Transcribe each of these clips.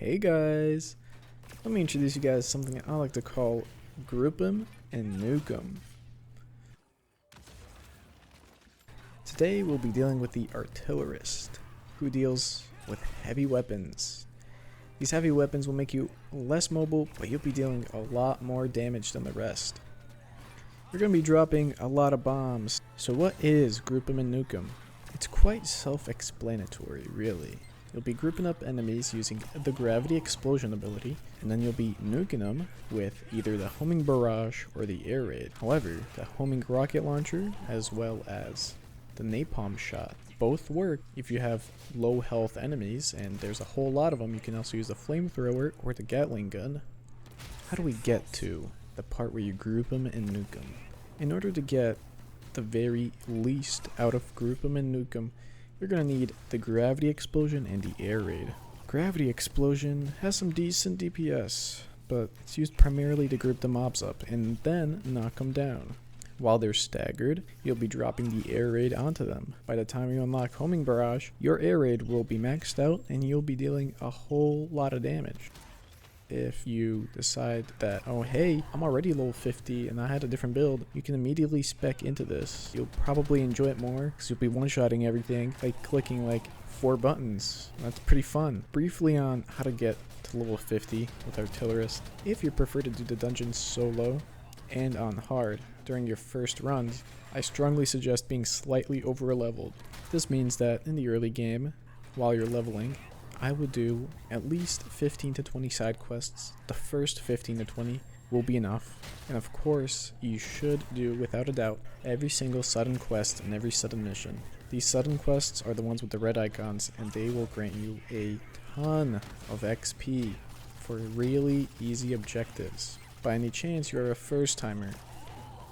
Hey guys, let me introduce you guys to something I like to call group 'em and nuke 'em. Today we'll be dealing with the Artillerist, who deals with heavy weapons. These heavy weapons will make you less mobile, but you'll be dealing a lot more damage than the rest. You're going to be dropping a lot of bombs. So what is group 'em and nuke 'em? It's quite self-explanatory, really. You'll be grouping up enemies using the gravity explosion ability, and then you'll be nuking them with either the homing barrage or the air raid. However, the homing rocket launcher as well as the napalm shot both work if you have low health enemies, and there's a whole lot of them. You can also use the flamethrower or the Gatling gun. How do we get to the part where you group them and nuke them? In order to get the very least out of group them and nuke them, you're going to need the gravity explosion and the air raid. Gravity explosion has some decent DPS, but it's used primarily to group the mobs up and then knock them down. While they're staggered, you'll be dropping the air raid onto them. By the time you unlock homing barrage, your air raid will be maxed out and you'll be dealing a whole lot of damage. If you decide that, oh hey, I'm already level 50 and I had a different build, you can immediately spec into this. You'll probably enjoy it more because you'll be one-shotting everything by clicking like 4 buttons. That's pretty fun. Briefly on how to get to level 50 with Artillerist. If you prefer to do the dungeon solo and on hard during your first runs, I strongly suggest being slightly over-leveled. This means that in the early game, while you're leveling, I would do at least 15 to 20 side quests. The first 15 to 20 will be enough. And of course, you should do, without a doubt, every single sudden quest and every sudden mission. These sudden quests are the ones with the red icons, and they will grant you a ton of XP for really easy objectives. By any chance you're a first timer,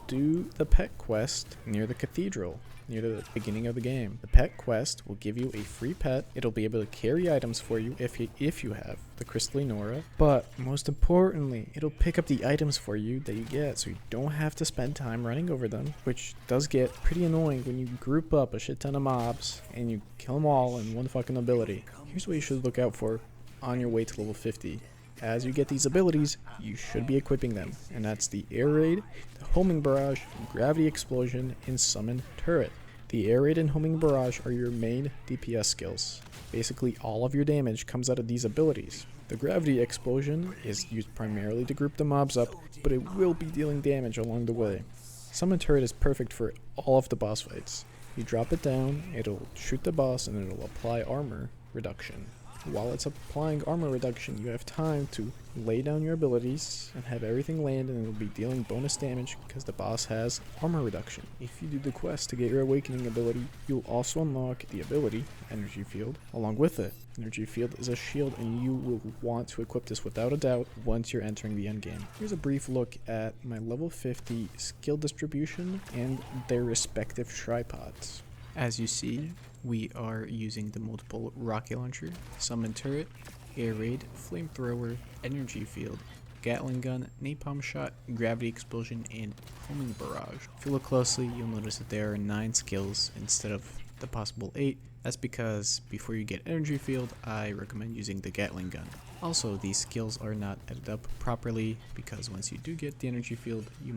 do the pet quest near the cathedral, near the beginning of the game. The pet quest will give you a free pet. It'll be able to carry items for you if you have the crystalline aura, but most importantly, it'll pick up the items for you that you get, so you don't have to spend time running over them, which does get pretty annoying when you group up a shit ton of mobs and you kill them all in one fucking ability. Here's what you should look out for on your way to level 50. As you get these abilities, you should be equipping them, and that's the air raid, the homing barrage, gravity explosion, and summon turret. The air raid and homing barrage are your main DPS skills. Basically all of your damage comes out of these abilities. The gravity explosion is used primarily to group the mobs up, but it will be dealing damage along the way. Summon turret is perfect for all of the boss fights. You drop it down, it'll shoot the boss, and it'll apply armor reduction. While it's applying armor reduction, you have time to lay down your abilities and have everything land, and it'll be dealing bonus damage because the boss has armor reduction. If you do the quest to get your awakening ability, you'll also unlock the ability, energy field, along with it. Energy field is a shield, and you will want to equip this without a doubt once you're entering the endgame. Here's a brief look at my level 50 skill distribution and their respective tripods. As you see, we are using the multiple rocket launcher, summon turret, air raid, flamethrower, energy field, Gatling gun, napalm shot, gravity explosion, and homing barrage. If you look closely, you'll notice that there are 9 skills instead of the possible 8. That's because before you get energy field, I recommend using the Gatling gun. Also, these skills are not added up properly because once you do get the energy field, you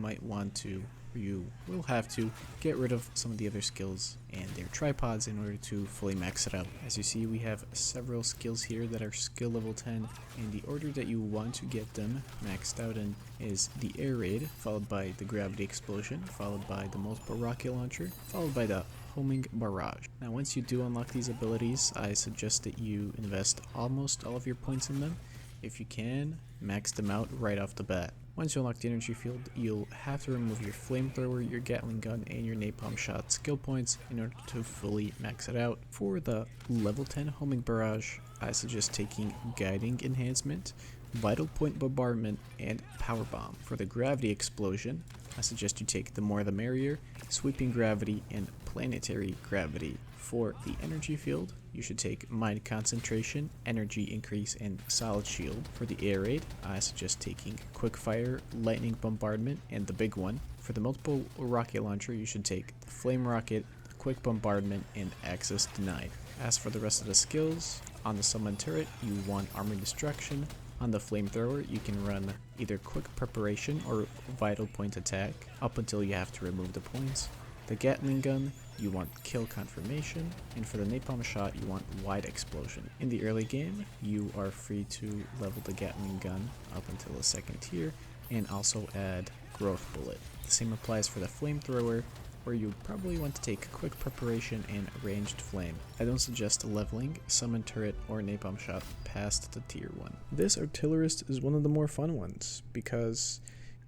will have to get rid of some of the other skills and their tripods in order to fully max it out. As you see, we have several skills here that are skill level 10, and the order that you want to get them maxed out in is the air raid, followed by the gravity explosion, followed by the multiple rocket launcher, followed by the homing barrage. Now once you do unlock these abilities, I suggest that you invest almost all of your points in them. If you can, max them out right off the bat. Once you unlock the energy field, you'll have to remove your flamethrower, your Gatling gun, and your napalm shot skill points in order to fully max it out. For the level 10 homing barrage, I suggest taking guiding enhancement, vital point bombardment, and power bomb. For the gravity explosion, I suggest you take the more the merrier, sweeping gravity, and planetary gravity. For the energy field, you should take mind concentration, energy increase, and solid shield. For the air raid, I suggest taking quick fire, lightning bombardment, and the big one. For the multiple rocket launcher, you should take the flame rocket, the quick bombardment, and access denied. As for the rest of the skills, On the summon turret, you want armor destruction. On the flamethrower, you can run either quick preparation or vital point attack up until you have to remove the points. The Gatling gun, you want kill confirmation, and for the napalm shot, you want wide explosion. In the early game, you are free to level the Gatling gun up until the second tier, and also add growth bullet. The same applies for the flamethrower, where you probably want to take quick preparation and ranged flame. I don't suggest leveling summon turret or napalm shot past the tier 1. This Artillerist is one of the more fun ones, because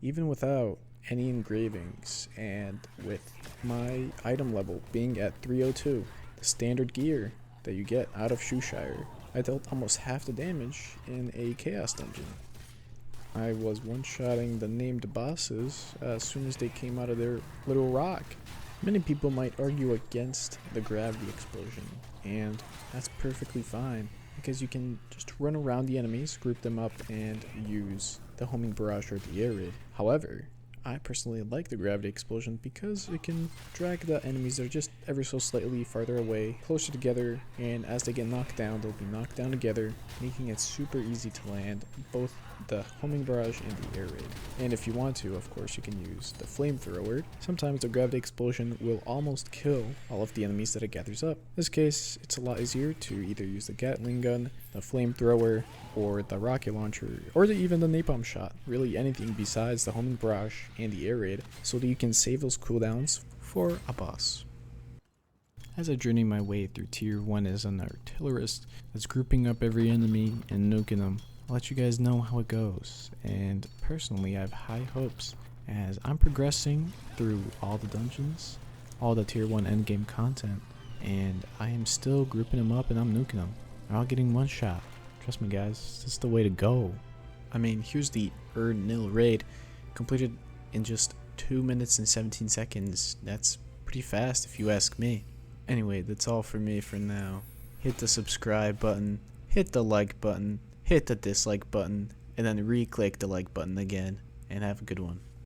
even without any engravings and with my item level being at 302, the standard gear that you get out of Shoeshire, I dealt almost half the damage in a chaos dungeon. I was one-shotting the named bosses as soon as they came out of their little rock. Many people might argue against the gravity explosion, and that's perfectly fine, because you can just run around the enemies, group them up, and use the homing barrage or the air raid. However, I personally like the gravity explosion because it can drag the enemies that are just ever so slightly farther away, closer together, and as they get knocked down, they'll be knocked down together, making it super easy to land both the homing barrage and the air raid. And if you want to, of course, you can use the flamethrower. Sometimes the gravity explosion will almost kill all of the enemies that it gathers up. In this case, it's a lot easier to either use the Gatling gun, the flamethrower, or the rocket launcher, or even the napalm shot. Really anything besides the homing barrage and the air raid, so that you can save those cooldowns for a boss. As I journey my way through tier 1 as an artillerist that's grouping up every enemy and nuking them, I'll let you guys know how it goes. And personally, I have high hopes as I'm progressing through all the dungeons, all the tier 1 endgame content, and I am still grouping them up and I'm nuking them. They're all getting one shot. Trust me guys, this is the way to go. I mean, here's the nil raid, completed in just 2 minutes and 17 seconds. That's pretty fast if you ask me. Anyway, that's all for me for now. Hit the subscribe button, hit the like button, hit the dislike button, and then re-click the like button again, and have a good one.